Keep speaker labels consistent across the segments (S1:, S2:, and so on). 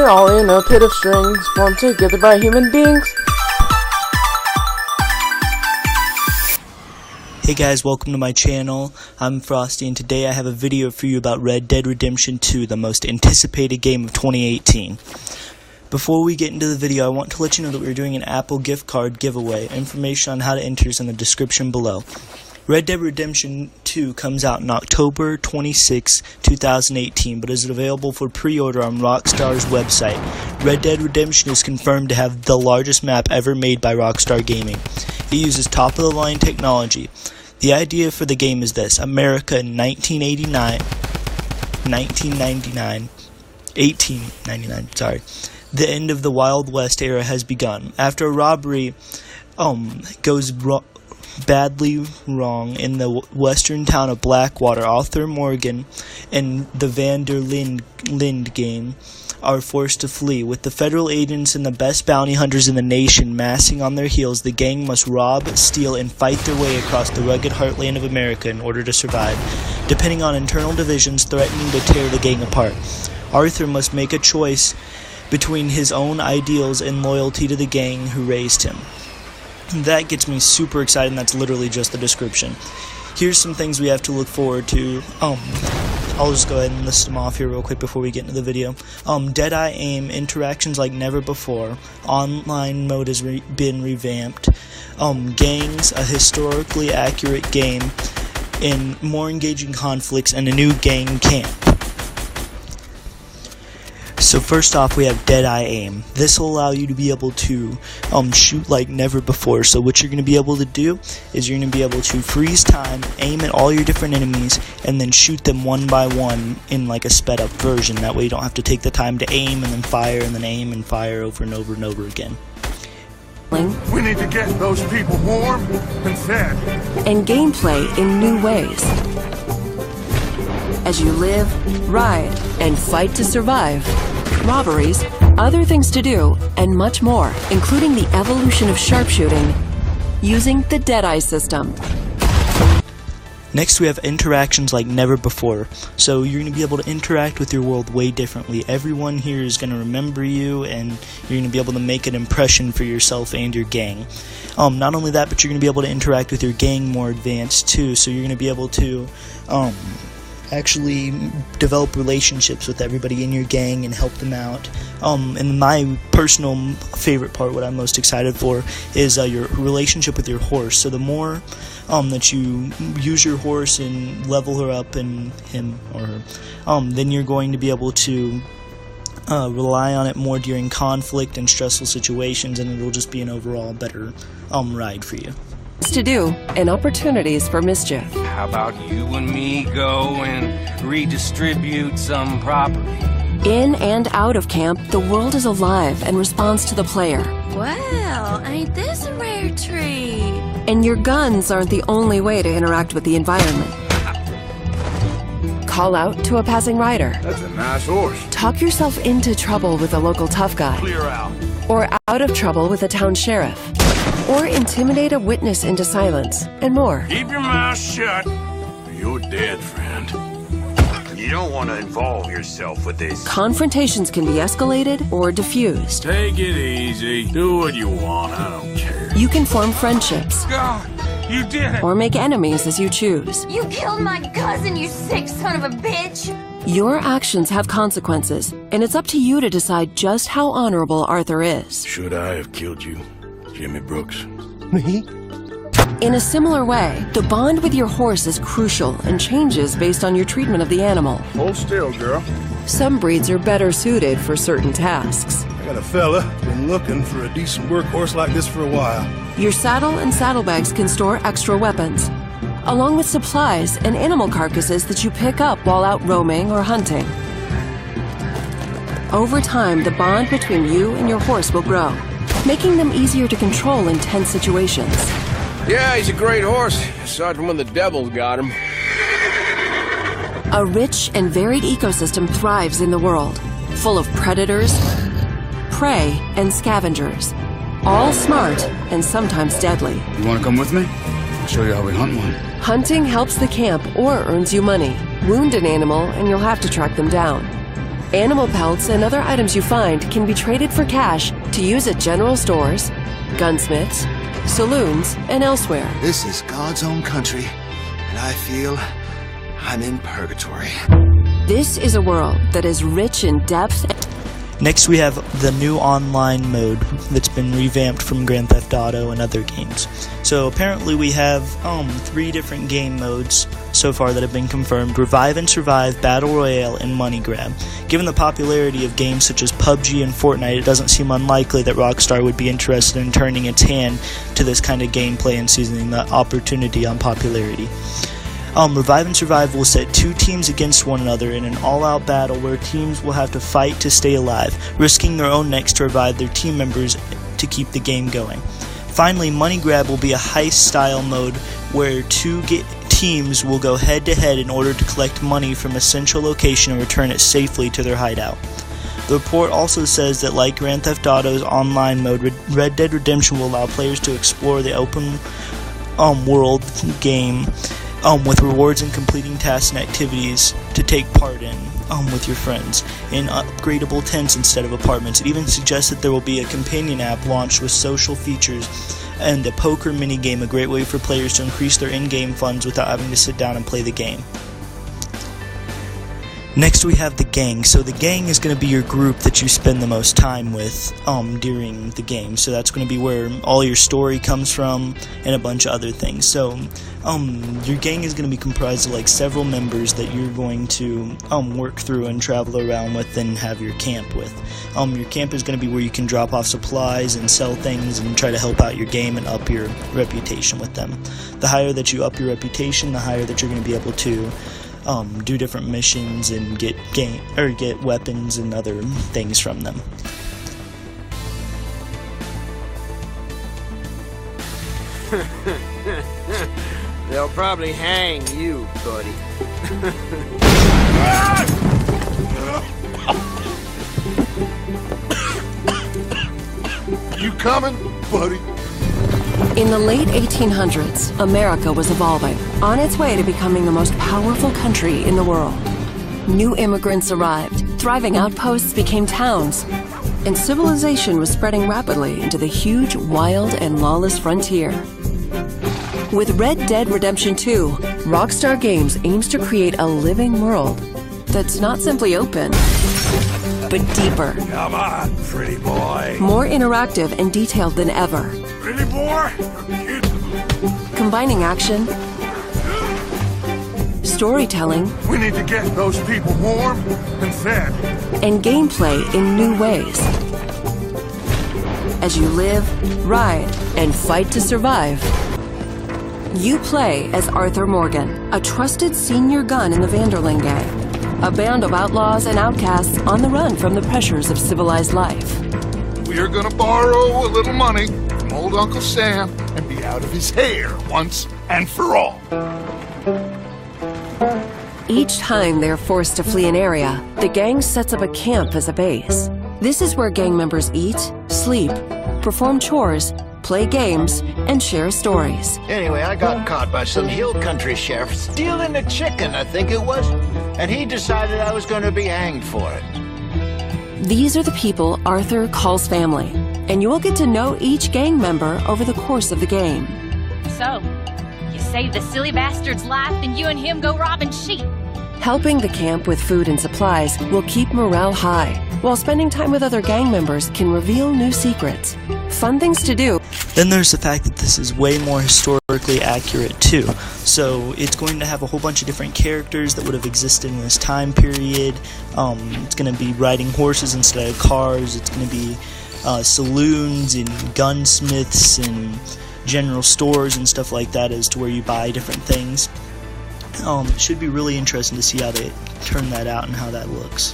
S1: We're all in a pit of strings formed together by human beings.
S2: Hey guys, welcome to my channel. I'm Frosty, and today I have a video for you about Red Dead Redemption 2, the most anticipated game of 2018. Before we get into the video, I want to let you know that we're doing an Apple gift card giveaway. Information on how to enter is in the description below. Red Dead Redemption 2 comes out in October 26, 2018, but is available for pre-order on Rockstar's website. Red Dead Redemption is confirmed to have the largest map ever made by Rockstar Gaming. It uses top-of-the-line technology. The idea for the game is this: America in 1899, sorry. The end of the Wild West era has begun. After a robbery goes badly wrong in the western town of Blackwater, Arthur Morgan and the Van der Linde gang are forced to flee. With the federal agents and the best bounty hunters in the nation massing on their heels, the gang must rob, steal, and fight their way across the rugged heartland of America in order to survive, depending on internal divisions threatening to tear the gang apart. Arthur must make a choice between his own ideals and loyalty to the gang who raised him. That gets me super excited, and that's literally just the description. Here's some things we have to look forward to. I'll just go ahead and list them off here real quick before we get into the video. Deadeye aim, interactions like never before. Online mode has been revamped. Gangs, a historically accurate game, and more engaging conflicts, and a new gang camp. So first off, we have Deadeye aim. This will allow you to be able to shoot like never before. So what you're going to be able to do is you're going to be able to freeze time, aim at all your different enemies, and then shoot them one by one in like a sped up version. That way you don't have to take the time to aim and then fire and then aim and fire over and over and over again.
S3: We need to get those people warm and fed.
S4: And gameplay in new ways. As you live, ride, and fight to survive. Robberies, other things to do, and much more, including the evolution of sharpshooting using the Deadeye system.
S2: Next, we have interactions like never before. So you're going to be able to interact with your world way differently. Everyone here is going to remember you, and you're going to be able to make an impression for yourself and your gang. Not only that, but you're going to be able to interact with your gang more advanced too. So you're going to be able to actually develop relationships with everybody in your gang and help them out. And my personal favorite part, what I'm most excited for, is your relationship with your horse. So the more that you use your horse and level her up, and him or her, then you're going to be able to rely on it more during conflict and stressful situations, and it'll just be an overall better ride for you.
S4: To do and opportunities for mischief.
S5: How about you and me go and redistribute some property?
S4: In and out of camp, the world is alive and responds to the player.
S6: Well, ain't this a rare treat?
S4: And your guns aren't the only way to interact with the environment. Call out to a passing rider.
S3: That's a nice horse.
S4: Talk yourself into trouble with a local tough guy.
S3: Clear out.
S4: Or out of trouble with a town sheriff. Or intimidate a witness into silence, and more.
S3: Keep your mouth shut. You're dead, friend. You don't want to involve yourself with this.
S4: Confrontations can be escalated or diffused.
S3: Take it easy. Do what you want. I don't care.
S4: You can form friendships.
S5: God, you did it!
S4: Or make enemies as you choose.
S6: You killed my cousin, you sick son of a bitch!
S4: Your actions have consequences, and it's up to you to decide just how honorable Arthur is.
S3: Should I have killed you, Jimmy Brooks?
S2: Me?
S4: In a similar way, the bond with your horse is crucial and changes based on your treatment of the animal.
S3: Hold still, girl.
S4: Some breeds are better suited for certain tasks.
S7: I got a fella been looking for a decent workhorse like this for a while.
S4: Your saddle and saddlebags can store extra weapons, along with supplies and animal carcasses that you pick up while out roaming or hunting. Over time, the bond between you and your horse will grow, making them easier to control in tense situations.
S5: Yeah, he's a great horse, aside from when the devil got him.
S4: A rich and varied ecosystem thrives in the world, full of predators, prey, and scavengers, all smart and sometimes deadly.
S8: You want to come with me? I'll show you how we hunt one.
S4: Hunting helps the camp or earns you money. Wound an animal and you'll have to track them down. Animal pelts and other items you find can be traded for cash to use at general stores, gunsmiths, saloons, and elsewhere.
S9: This is God's own country, and I feel I'm in purgatory.
S4: This is a world that is rich in depth.
S2: Next, we have the new online mode that's been revamped from Grand Theft Auto and other games. So apparently we have 3 different game modes so far that have been confirmed: Revive and Survive, Battle Royale, and Money Grab. Given the popularity of games such as PUBG and Fortnite, it doesn't seem unlikely that Rockstar would be interested in turning its hand to this kind of gameplay and seizing the opportunity on popularity. Revive and Survive will set 2 teams against one another in an all-out battle where teams will have to fight to stay alive, risking their own necks to revive their team members to keep the game going. Finally, Money Grab will be a heist-style mode where 2 teams will go head-to-head in order to collect money from a central location and return it safely to their hideout. The report also says that, like Grand Theft Auto's online mode, Red Dead Redemption will allow players to explore the open world game with rewards and completing tasks and activities to take part in with your friends in upgradable tents instead of apartments. It even suggests that there will be a companion app launched with social features and a poker minigame, a great way for players to increase their in-game funds without having to sit down and play the game. Next we have the gang. So the gang is going to be your group that you spend the most time with during the game. So that's going to be where all your story comes from and a bunch of other things. So your gang is going to be comprised of like several members that you're going to work through and travel around with and have your camp with. Your camp is going to be where you can drop off supplies and sell things and try to help out your game and up your reputation with them. The higher that you up your reputation, the higher that you're going to be able to do different missions and get weapons and other things from them.
S10: They'll probably hang you, buddy.
S7: You coming, buddy?
S4: In the late 1800s, America was evolving, on its way to becoming the most powerful country in the world. New immigrants arrived, thriving outposts became towns, and civilization was spreading rapidly into the huge, wild, and lawless frontier. With Red Dead Redemption 2, Rockstar Games aims to create a living world that's not simply open, but deeper.
S3: Come on, pretty boy.
S4: More interactive and detailed than ever.
S3: Pretty boy?
S4: Combining action, storytelling,
S7: We need to get those people warm and fed.
S4: and gameplay in new ways. As you live, ride, and fight to survive, you play as Arthur Morgan, a trusted senior gun in the Vanderling gang, a band of outlaws and outcasts on the run from the pressures of civilized life.
S7: We are gonna borrow a little money from old Uncle Sam and be out of his hair once and for all.
S4: Each time they're forced to flee an area, the gang sets up a camp as a base. This is where gang members eat, sleep, perform chores, play games, and share stories.
S11: Anyway, I got caught by some hill country sheriff stealing a chicken, I think it was, and he decided I was going to be hanged for it.
S4: These are the people Arthur calls family, and you'll get to know each gang member over the course of the game.
S12: So, you save the silly bastard's life, and you and him go robbing sheep.
S4: Helping the camp with food and supplies will keep morale high, while spending time with other gang members can reveal new secrets. Fun things to do.
S2: Then there's the fact that this is way more historically accurate too. So it's going to have a whole bunch of different characters that would have existed in this time period. It's going to be riding horses instead of cars. It's going to be saloons and gunsmiths and general stores and stuff like that as to where you buy different things. It should be really interesting to see how they turn that out and how that looks.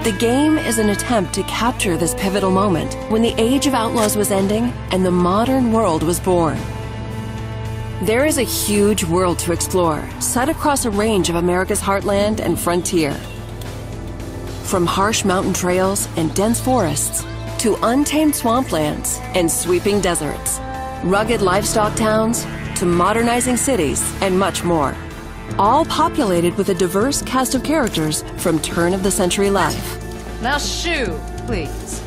S4: The game is an attempt to capture this pivotal moment when the age of outlaws was ending and the modern world was born. There is a huge world to explore, set across a range of America's heartland and frontier. From harsh mountain trails and dense forests to untamed swamplands and sweeping deserts, rugged livestock towns to modernizing cities and much more. all populated with a diverse cast of characters from turn-of-the-century life.
S13: Now shoo, please.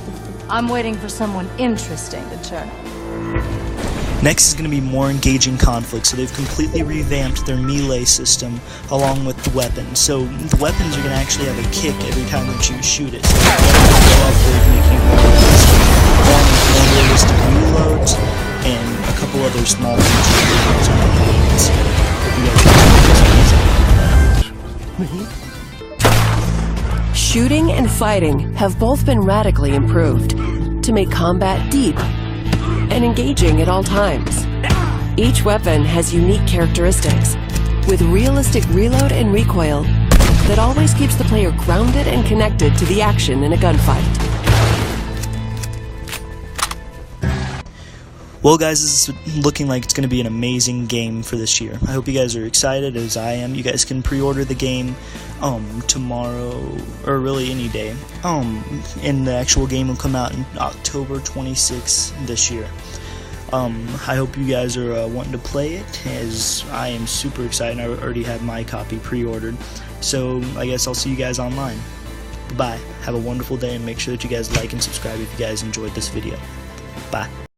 S13: I'm waiting for someone interesting to turn up.
S2: Next is going to be more engaging conflict, so they've completely revamped their melee system along with the weapons. So the weapons are going to actually have a kick every time that you shoot it. So making along with more realistic reloads and a couple other small features on the games.
S4: Shooting and fighting have both been radically improved to make combat deep and engaging at all times. Each weapon has unique characteristics, with realistic reload and recoil that always keeps the player grounded and connected to the action in a gunfight.
S2: Well guys, this is looking like it's going to be an amazing game for this year. I hope you guys are excited as I am. You guys can pre-order the game tomorrow, or really any day. And the actual game will come out in October 26th this year. I hope you guys are wanting to play it, as I am super excited. I already have my copy pre-ordered. So I guess I'll see you guys online. Bye. Have a wonderful day, and make sure that you guys like and subscribe if you guys enjoyed this video. Bye.